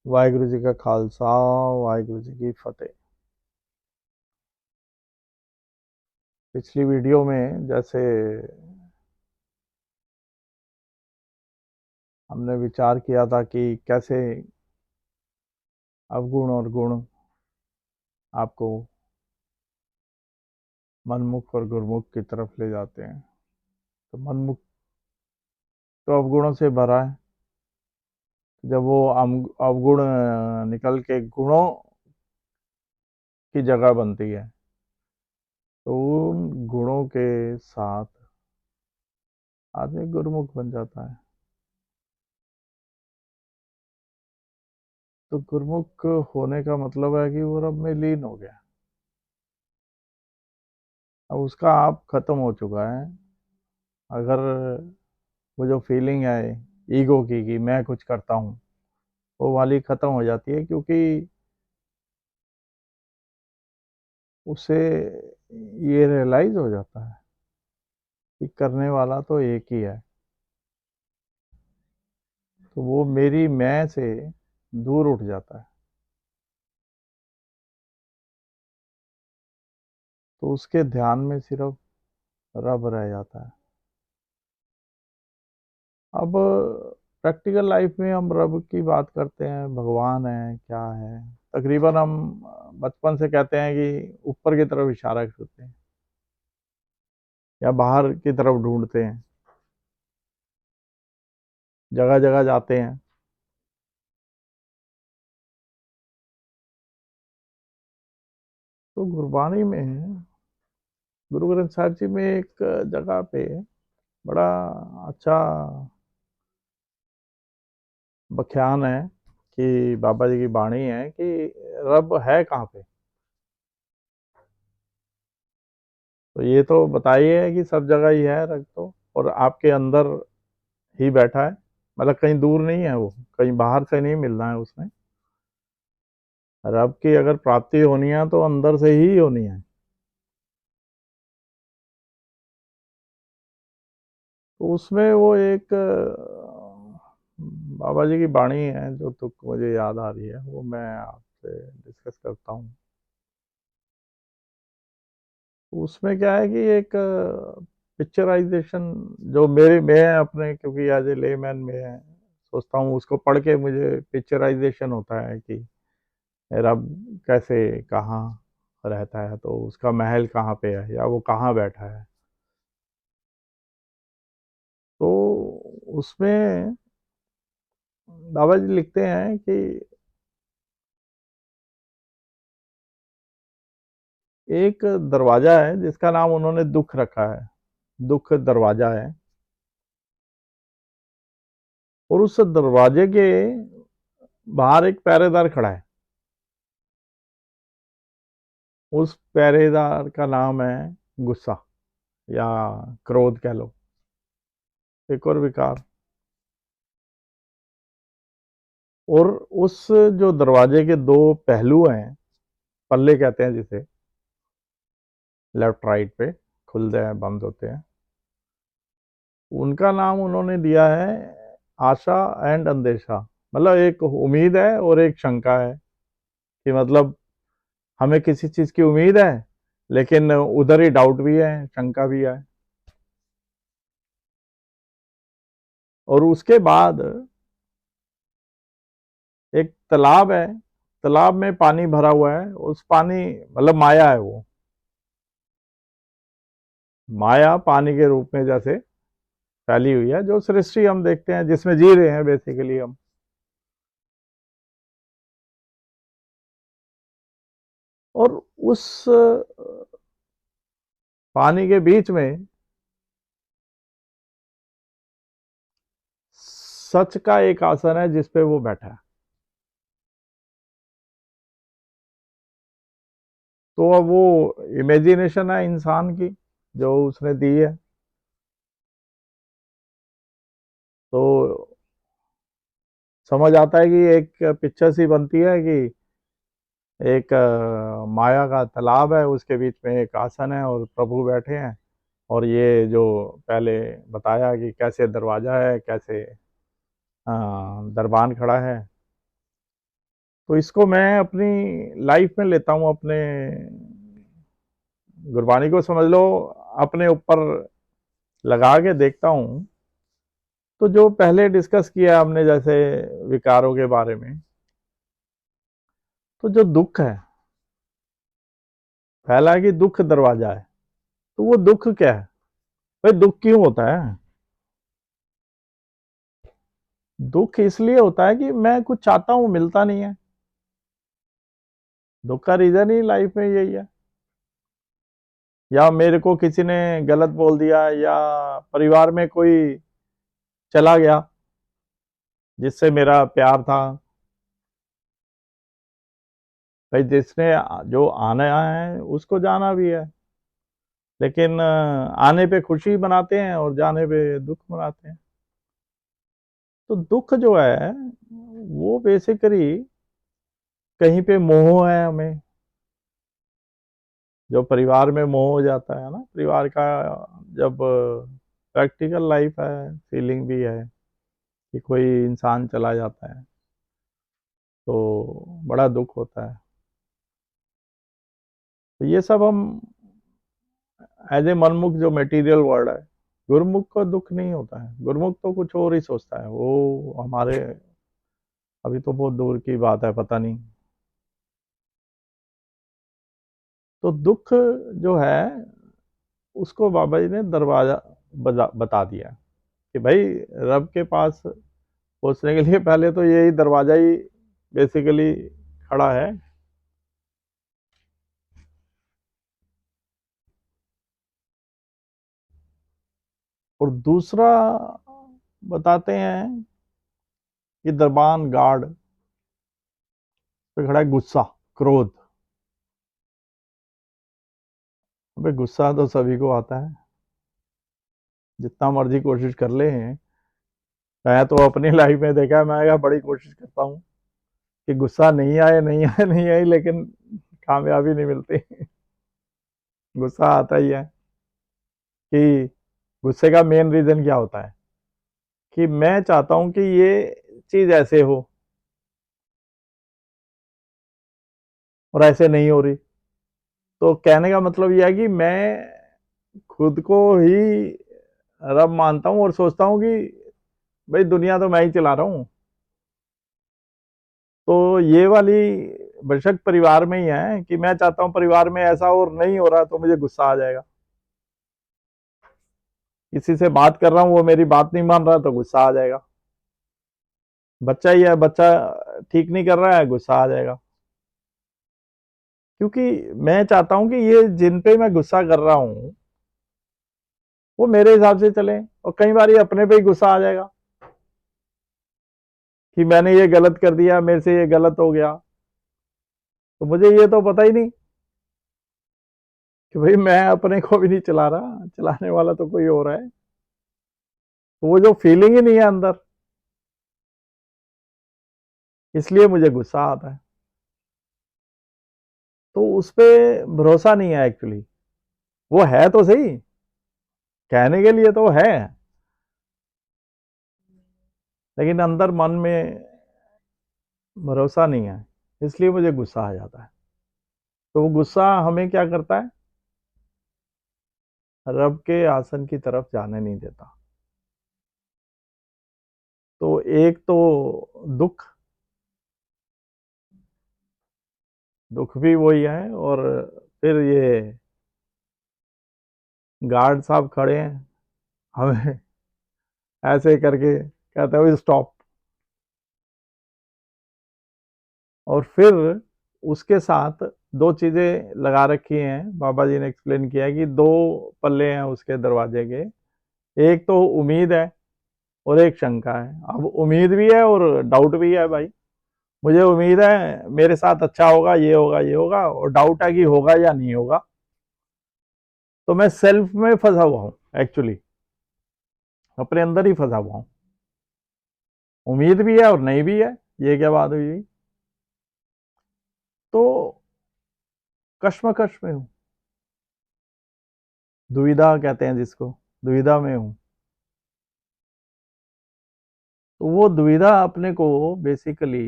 वाहिगुरु जी का खालसा, वाहिगुरु जी की फतेह। पिछली वीडियो में जैसे हमने विचार किया था कि कैसे अवगुण और गुण आपको मनमुख और गुरुमुख की तरफ ले जाते हैं। तो मनमुख तो अवगुणों से भरा है। जब वो अवगुण निकल के गुणों की जगह बनती है तो उन गुणों के साथ आदमी गुरुमुख बन जाता है। तो गुरुमुख होने का मतलब है कि वो रब में लीन हो गया। अब उसका आप खत्म हो चुका है। अगर वो जो फीलिंग है ईगो की कि मैं कुछ करता हूँ, वो वाली खत्म हो जाती है, क्योंकि उसे ये रियलाइज हो जाता है कि करने वाला तो एक ही है। तो वो मेरी मैं से दूर उठ जाता है। तो उसके ध्यान में सिर्फ रब रह जाता है। अब प्रैक्टिकल लाइफ में हम रब की बात करते हैं, भगवान है क्या है, तकरीबन हम बचपन से कहते हैं कि ऊपर की तरफ इशारा करते हैं या बाहर की तरफ ढूंढते हैं, जगह जगह जाते हैं। तो गुरबानी में गुरु ग्रंथ साहिब जी में एक जगह पे बड़ा अच्छा बख्यान है कि बाबा जी की बाणी है कि रब है कहाँ पे। तो ये तो बताइए है कि सब जगह ही है रब तो, और आपके अंदर ही बैठा है। मतलब कहीं दूर नहीं है वो, कहीं बाहर से नहीं मिलना है उसने। रब की अगर प्राप्ति होनी है तो अंदर से ही होनी है। तो उसमें वो एक बाबा जी की बाणी है जो तुक मुझे याद आ रही है, वो मैं आपसे डिस्कस करता हूँ। उसमें क्या है कि एक पिक्चराइजेशन जो मेरे मैं अपने, क्योंकि एज ए लेमैन में सोचता हूँ, उसको पढ़ के मुझे पिक्चराइजेशन होता है कि रब कैसे कहाँ रहता है, तो उसका महल कहाँ पे है या वो कहाँ बैठा है। तो उसमें बाबा जी लिखते हैं कि एक दरवाजा है जिसका नाम उन्होंने दुख रखा है, दुख दरवाजा है। और उस दरवाजे के बाहर एक पहरेदार खड़ा है। उस पहरेदार का नाम है गुस्सा या क्रोध कह लो, एक और विकार। और उस जो दरवाजे के दो पहलू हैं, पल्ले कहते हैं जिसे, लेफ्ट राइट पे खुलते हैं बंद होते हैं, उनका नाम उन्होंने दिया है आशा एंड अंदेशा। मतलब एक उम्मीद है और एक शंका है कि मतलब हमें किसी चीज की उम्मीद है, लेकिन उधर ही डाउट भी है, शंका भी है। और उसके बाद एक तालाब है, तालाब में पानी भरा हुआ है। उस पानी मतलब माया है वो, माया पानी के रूप में जैसे फैली हुई है, जो सृष्टि हम देखते हैं जिसमें जी रहे हैं बेसिकली हम। और उस पानी के बीच में सच का एक आसन है जिस पे वो बैठा है। तो अब वो इमेजिनेशन है इंसान की जो उसने दी है। तो समझ आता है कि एक पिक्चर सी बनती है कि एक माया का तालाब है, उसके बीच में एक आसन है और प्रभु बैठे हैं। और ये जो पहले बताया कि कैसे दरवाजा है, कैसे दरबान खड़ा है, तो इसको मैं अपनी लाइफ में लेता हूँ, अपने गुरबानी को समझ लो अपने ऊपर लगा के देखता हूँ। तो जो पहले डिस्कस किया हमने जैसे विकारों के बारे में, तो जो दुख है, पहला है कि दुख दरवाजा है। तो वो दुख क्या है भाई? दुख क्यों होता है? दुख इसलिए होता है कि मैं कुछ चाहता हूं, मिलता नहीं है। दुख का रीजन ही लाइफ में यही है। या मेरे को किसी ने गलत बोल दिया, या परिवार में कोई चला गया जिससे मेरा प्यार था। भाई जिसने जो आना है उसको जाना भी है, लेकिन आने पे खुशी मनाते हैं और जाने पे दुख मनाते हैं। तो दुख जो है वो बेसिकली कहीं पे मोह है हमें। जो परिवार में मोह हो जाता है ना, परिवार का, जब प्रैक्टिकल लाइफ है, फीलिंग भी है कि कोई इंसान चला जाता है तो बड़ा दुख होता है। तो ये सब हम एज ए मनमुख, जो मटेरियल वर्ल्ड है, गुरुमुख को दुख नहीं होता है। गुरुमुख तो कुछ और ही सोचता है वो हमारे, अभी तो बहुत दूर की बात है, पता नहीं। तो दुख जो है उसको बाबा जी ने दरवाजा बता दिया कि भाई रब के पास पहुंचने के लिए पहले तो यही दरवाजा ही बेसिकली खड़ा है। और दूसरा बताते हैं कि दरबान गार्ड पे खड़ा है गुस्सा, क्रोध। अबे गुस्सा तो सभी को आता है, जितना मर्जी कोशिश कर ले हैं। मैं तो अपनी लाइफ में देखा है, मैं क्या बड़ी कोशिश करता हूँ कि गुस्सा नहीं आए, नहीं आए, नहीं आए, लेकिन कामयाबी नहीं मिलती। गुस्सा आता ही है। कि गुस्से का मेन रीजन क्या होता है कि मैं चाहता हूं कि ये चीज ऐसे हो और ऐसे नहीं हो रही। तो कहने का मतलब यह है कि मैं खुद को ही रब मानता हूं और सोचता हूं कि भाई दुनिया तो मैं ही चला रहा हूं। तो ये वाली बेशक परिवार में ही है कि मैं चाहता हूं परिवार में ऐसा और नहीं हो रहा तो मुझे गुस्सा आ जाएगा। किसी से बात कर रहा हूं, वो मेरी बात नहीं मान रहा तो गुस्सा आ जाएगा। बच्चा ही है, बच्चा ठीक नहीं कर रहा है, गुस्सा आ जाएगा। क्योंकि मैं चाहता हूं कि ये जिन पे मैं गुस्सा कर रहा हूं वो मेरे हिसाब से चले, और कई बार ये अपने पे ही गुस्सा आ जाएगा कि मैंने ये गलत कर दिया, मेरे से ये गलत हो गया। तो मुझे ये तो पता ही नहीं कि भाई मैं अपने को भी नहीं चला रहा, चलाने वाला तो कोई और है। तो वो जो फीलिंग ही नहीं है अंदर, इसलिए मुझे गुस्सा आता है। तो उस पे भरोसा नहीं है एक्चुअली। वो है तो सही, कहने के लिए तो है, लेकिन अंदर मन में भरोसा नहीं है, इसलिए मुझे गुस्सा आ जाता है। तो वो गुस्सा हमें क्या करता है? रब के आसन की तरफ जाने नहीं देता। तो एक तो दुख, दुख भी वही है। और फिर ये गार्ड साहब खड़े हैं, हमें ऐसे करके कहते हैं स्टॉप। और फिर उसके साथ दो चीजें लगा रखी हैं, बाबा जी ने एक्सप्लेन किया है कि दो पल्ले हैं उसके दरवाजे के। एक तो उम्मीद है और एक शंका है। अब उम्मीद भी है और डाउट भी है भाई। मुझे उम्मीद है मेरे साथ अच्छा होगा, ये होगा, ये होगा, और डाउट है कि होगा या नहीं होगा। तो मैं सेल्फ में फंसा हुआ हूं एक्चुअली, अपने अंदर ही फंसा हुआ हूं। उम्मीद भी है और नहीं भी है, ये क्या बात हुई? तो कश्मकश में हूं, दुविधा कहते हैं जिसको, दुविधा में हूं। तो वो दुविधा अपने को बेसिकली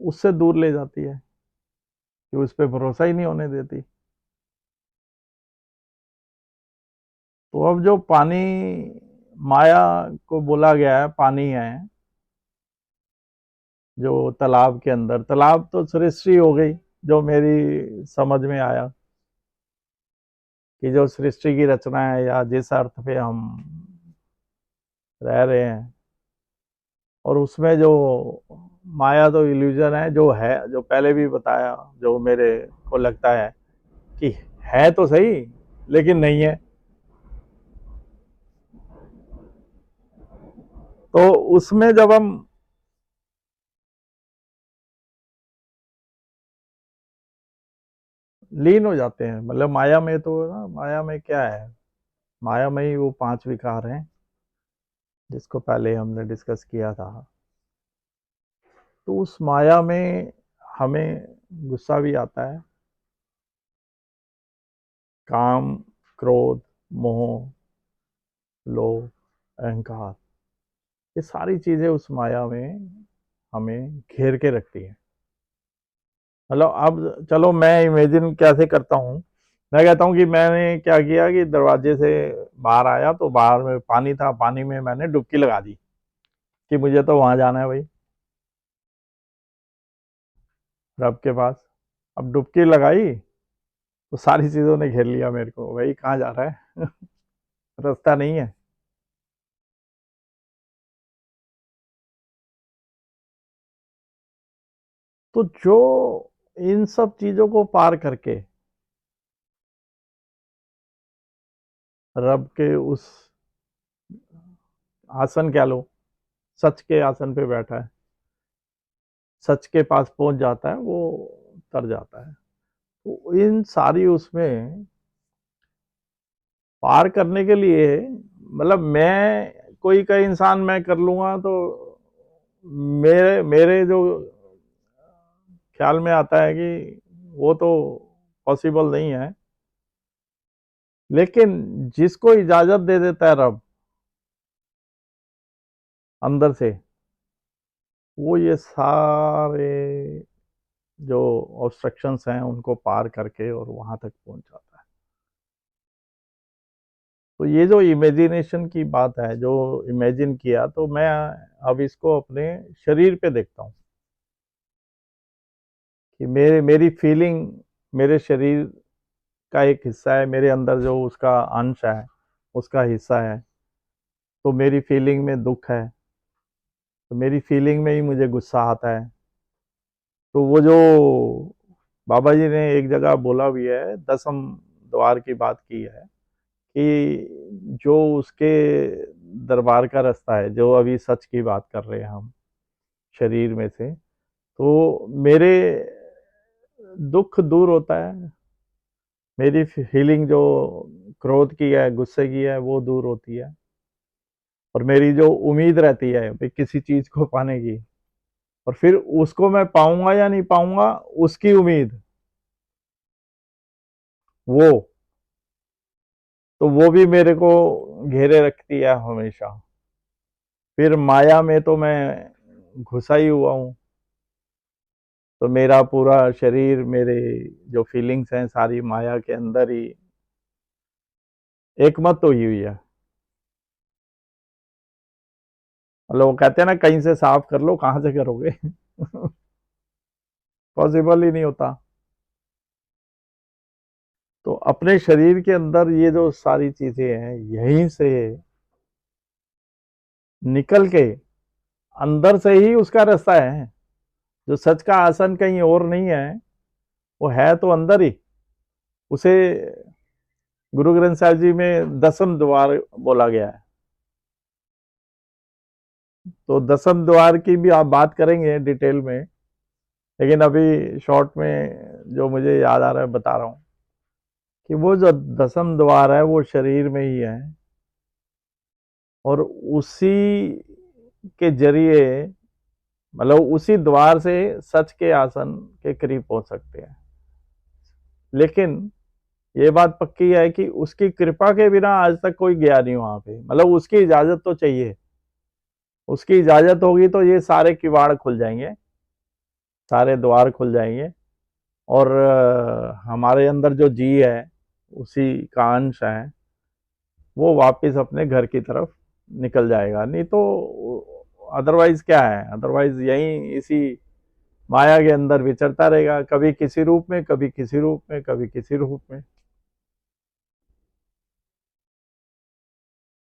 उससे दूर ले जाती है कि उस पर भरोसा ही नहीं होने देती। तो अब जो पानी माया को बोला गया है, पानी है जो तालाब के अंदर, तालाब तो सृष्टि हो गई, जो मेरी समझ में आया कि जो सृष्टि की रचना है या जिस अर्थ पे हम रह रहे हैं, और उसमें जो माया तो इल्यूजन है, जो है, जो पहले भी बताया, जो मेरे को लगता है कि है तो सही लेकिन नहीं है। तो उसमें जब हम लीन हो जाते हैं, मतलब माया में, तो ना, माया में क्या है, माया में ही वो पांच विकार हैं जिसको पहले हमने डिस्कस किया था। तो उस माया में हमें गुस्सा भी आता है, काम, क्रोध, मोह, लोभ, अहंकार, ये सारी चीजें उस माया में हमें घेर के रखती है। मतलब अब चलो मैं इमेजिन कैसे करता हूँ, मैं कहता हूँ कि मैंने क्या किया कि दरवाजे से बाहर आया तो बाहर में पानी था, पानी में मैंने डुबकी लगा दी कि मुझे तो वहां जाना है भाई, रब के पास। अब डुबकी लगाई तो सारी चीजों ने घेर लिया मेरे को, भाई कहाँ जा रहा है रास्ता नहीं है। तो जो इन सब चीजों को पार करके रब के उस आसन कह लो, सच के आसन पे बैठा है, सच के पास पहुंच जाता है, वो तर जाता है। तो इन सारी उसमें पार करने के लिए, मतलब मैं कोई का इंसान मैं कर लूंगा तो मेरे मेरे जो ख्याल में आता है कि वो तो पॉसिबल नहीं है। लेकिन जिसको इजाजत दे देता है रब अंदर से, वो ये सारे जो ऑब्स्ट्रक्शंस हैं उनको पार करके और वहां तक पहुंच जाता है। तो ये जो इमेजिनेशन की बात है, जो इमेजिन किया, तो मैं अब इसको अपने शरीर पे देखता हूँ कि मेरी फीलिंग मेरे शरीर का एक हिस्सा है, मेरे अंदर जो उसका अंश है, उसका हिस्सा है। तो मेरी फीलिंग में दुख है, तो मेरी फीलिंग में ही मुझे गुस्सा आता है। तो वो जो बाबा जी ने एक जगह बोला भी है, दसम द्वार की बात की है कि जो उसके दरबार का रास्ता है, जो अभी सच की बात कर रहे हैं हम, शरीर में से, तो मेरे दुख दूर होता है, मेरी फीलिंग जो क्रोध की है, गुस्से की है, वो दूर होती है। और मेरी जो उम्मीद रहती है भाई किसी चीज को पाने की, और फिर उसको मैं पाऊंगा या नहीं पाऊंगा, उसकी उम्मीद, वो, तो वो भी मेरे को घेरे रखती है हमेशा। फिर माया में तो मैं घुसा ही हुआ हूँ, तो मेरा पूरा शरीर, मेरे जो फीलिंग्स हैं, सारी माया के अंदर ही एकमत तो हुई है। मतलब वो कहते हैं ना, कहीं से साफ कर लो, कहां से करोगे पॉसिबल ही नहीं होता। तो अपने शरीर के अंदर ये जो सारी चीजें हैं, यहीं से निकल के अंदर से ही उसका रास्ता है। जो सच का आसन कहीं और नहीं है, वो है तो अंदर ही। उसे गुरु ग्रंथ साहिब जी में दसम द्वार बोला गया है। तो दसम द्वार की भी आप बात करेंगे डिटेल में, लेकिन अभी शॉर्ट में जो मुझे याद आ रहा है बता रहा हूँ कि वो जो दसम द्वार है वो शरीर में ही है, और उसी के जरिए, मतलब उसी द्वार से सच के आसन के करीब पहुंच सकते हैं। लेकिन ये बात पक्की है कि उसकी कृपा के बिना आज तक कोई गया नहीं वहां पे, मतलब उसकी इजाजत तो चाहिए। उसकी इजाजत होगी तो ये सारे किवाड़ खुल जाएंगे, सारे द्वार खुल जाएंगे और हमारे अंदर जो जी है, उसी का अंश है, वो वापस अपने घर की तरफ निकल जाएगा। नहीं तो अदरवाइज क्या है, अदरवाइज यहीं इसी माया के अंदर विचरता रहेगा, कभी किसी रूप में, कभी किसी रूप में, कभी किसी रूप में।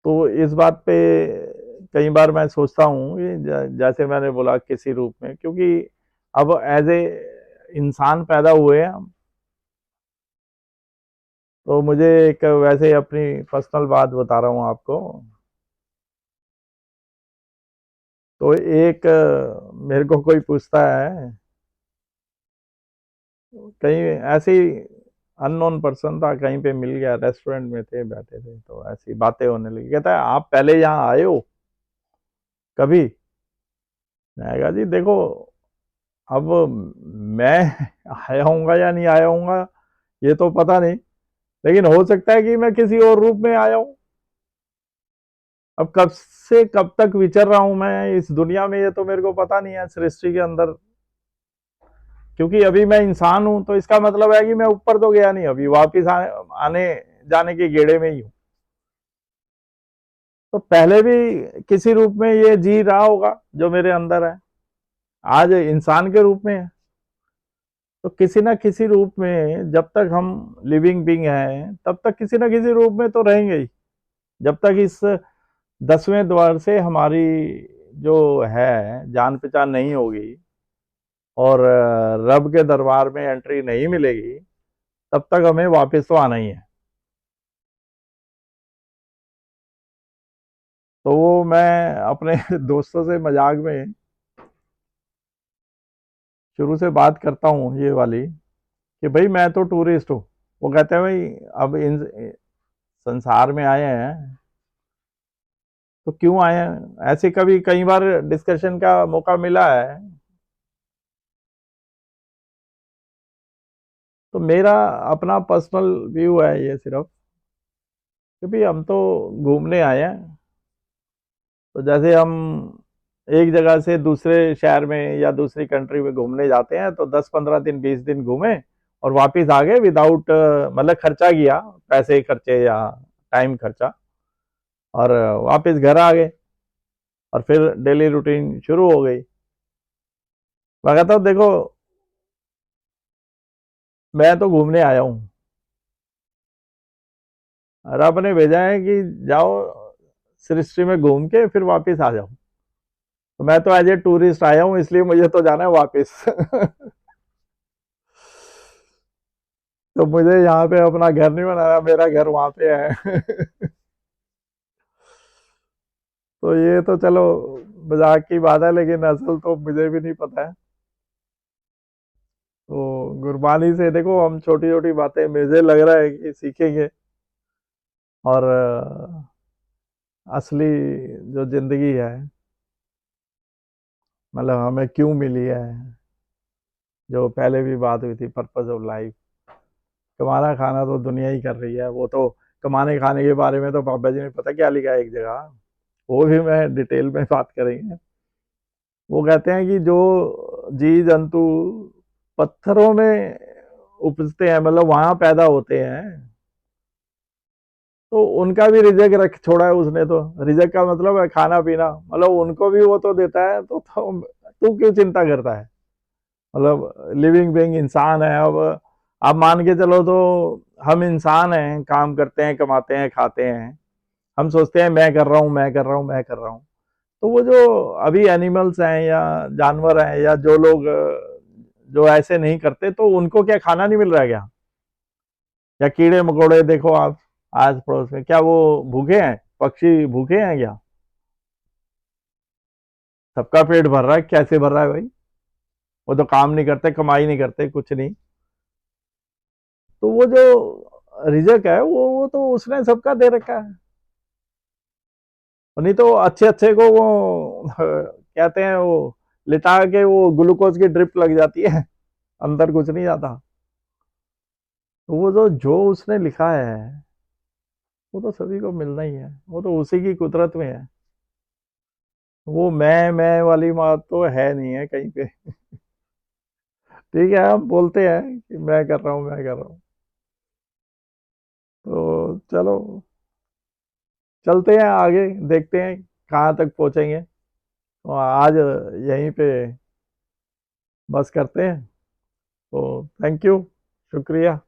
तो इस बात पे कई बार मैं सोचता हूँ कि जैसे मैंने बोला किसी रूप में, क्योंकि अब एज ए इंसान पैदा हुए हैं हम। तो मुझे एक वैसे अपनी पर्सनल बात बता रहा हूँ आपको। तो एक मेरे को कोई पूछता है, कहीं ऐसे ही अननोन पर्सन था, कहीं पे मिल गया, रेस्टोरेंट में थे, बैठे थे, तो ऐसी बातें होने लगी। कहता है आप पहले यहाँ आए हो कभी? मैं कहा जी देखो, अब मैं आया हूँगा या नहीं आया हूँगा ये तो पता नहीं, लेकिन हो सकता है कि मैं किसी और रूप में आया हूँ। अब कब से कब तक विचर रहा हूं मैं इस दुनिया में, ये तो मेरे को पता नहीं है सृष्टि के अंदर। क्योंकि अभी मैं इंसान हूं, तो इसका मतलब है कि मैं ऊपर तो गया नहीं, अभी वापिस आने जाने के गेड़े में ही हूं। तो पहले भी किसी रूप में ये जी रहा होगा जो मेरे अंदर है, आज इंसान के रूप में है। तो किसी ना किसी रूप में जब तक हम लिविंग बीइंग हैं, तब तक किसी ना किसी रूप में तो रहेंगे ही। जब तक इस 10वें द्वार से हमारी जो है जान पहचान नहीं होगी और रब के दरबार में एंट्री नहीं मिलेगी, तब तक हमें वापस तो आना ही है। तो वो मैं अपने दोस्तों से मजाक में शुरू से बात करता हूँ ये वाली, कि भाई मैं तो टूरिस्ट हूँ। वो कहते हैं भाई अब इन संसार में आए हैं तो क्यों आए हैं, ऐसे कभी कई बार डिस्कशन का मौका मिला है। तो मेरा अपना पर्सनल व्यू है ये सिर्फ, क्योंकि हम तो घूमने आए हैं। तो जैसे हम एक जगह से दूसरे शहर में या दूसरी कंट्री में घूमने जाते हैं, तो 10-15 दिन 20 दिन घूमे और वापस आ गए विदाउट, मतलब खर्चा किया, पैसे खर्चे या टाइम खर्चा, और वापस घर आ गए और फिर डेली रूटीन शुरू हो गई। मैं कहता हूँ देखो, मैं तो घूमने आया हूँ, रब ने भेजा है कि जाओ सृष्टि में घूम के फिर वापस आ जाओ। तो मैं तो एज ए टूरिस्ट आया हूँ, इसलिए मुझे तो जाना है वापस। तो मुझे यहाँ पे अपना घर नहीं बनाना, मेरा घर वहां पे है। तो ये तो चलो मजाक की बात है, लेकिन असल तो मुझे भी नहीं पता है। तो गुरबानी से देखो हम छोटी छोटी बातें मुझे लग रहा है कि सीखेंगे, और असली जो जिंदगी है, मतलब हमें क्यों मिली है, जो पहले भी बात हुई थी, पर्पस ऑफ लाइफ। कमाना खाना तो दुनिया ही कर रही है, वो तो कमाने खाने के बारे में तो बाबा जी ने पता क्या लिखा है एक जगह, वो भी मैं डिटेल में बात करेंगे। वो कहते हैं कि जो जी जंतु पत्थरों में उपजते हैं, मतलब वहां पैदा होते हैं, तो उनका भी रिजक रख छोड़ा है उसने। तो रिजक का मतलब है खाना पीना, मतलब उनको भी वो तो देता है। तो तू क्यों चिंता करता है, मतलब लिविंग बीइंग इंसान है। अब आप मान के चलो, तो हम इंसान हैं, काम करते हैं, कमाते हैं, खाते हैं, हम सोचते हैं मैं कर रहा हूँ, मैं कर रहा हूँ, मैं कर रहा हूँ। तो वो जो अभी एनिमल्स हैं या जानवर हैं या जो लोग जो ऐसे नहीं करते, तो उनको क्या खाना नहीं मिल रहा है क्या? या कीड़े मकोड़े देखो आप आस पड़ोस में, क्या वो भूखे हैं? पक्षी भूखे हैं क्या? सबका पेट भर रहा है, कैसे भर रहा है भाई? वो तो काम नहीं करते, कमाई नहीं करते, कुछ नहीं। तो वो जो रिजक है, वो तो उसने सबका दे रखा है। और नहीं तो अच्छे अच्छे को वो कहते हैं, वो लिटा के वो ग्लूकोज की ड्रिप लग जाती है, अंदर कुछ नहीं जाता। तो वो जो उसने लिखा है, वो तो सभी को मिलना ही है, वो तो उसी की कुदरत में है। वो मैं वाली बात तो है नहीं है कहीं पे। ठीक है, हम बोलते हैं कि मैं कर रहा हूँ, मैं कर रहा हूँ। तो चलो चलते हैं आगे, देखते हैं कहाँ तक पहुँचेंगे। तो आज यहीं पे बस करते हैं। तो थैंक यू, शुक्रिया।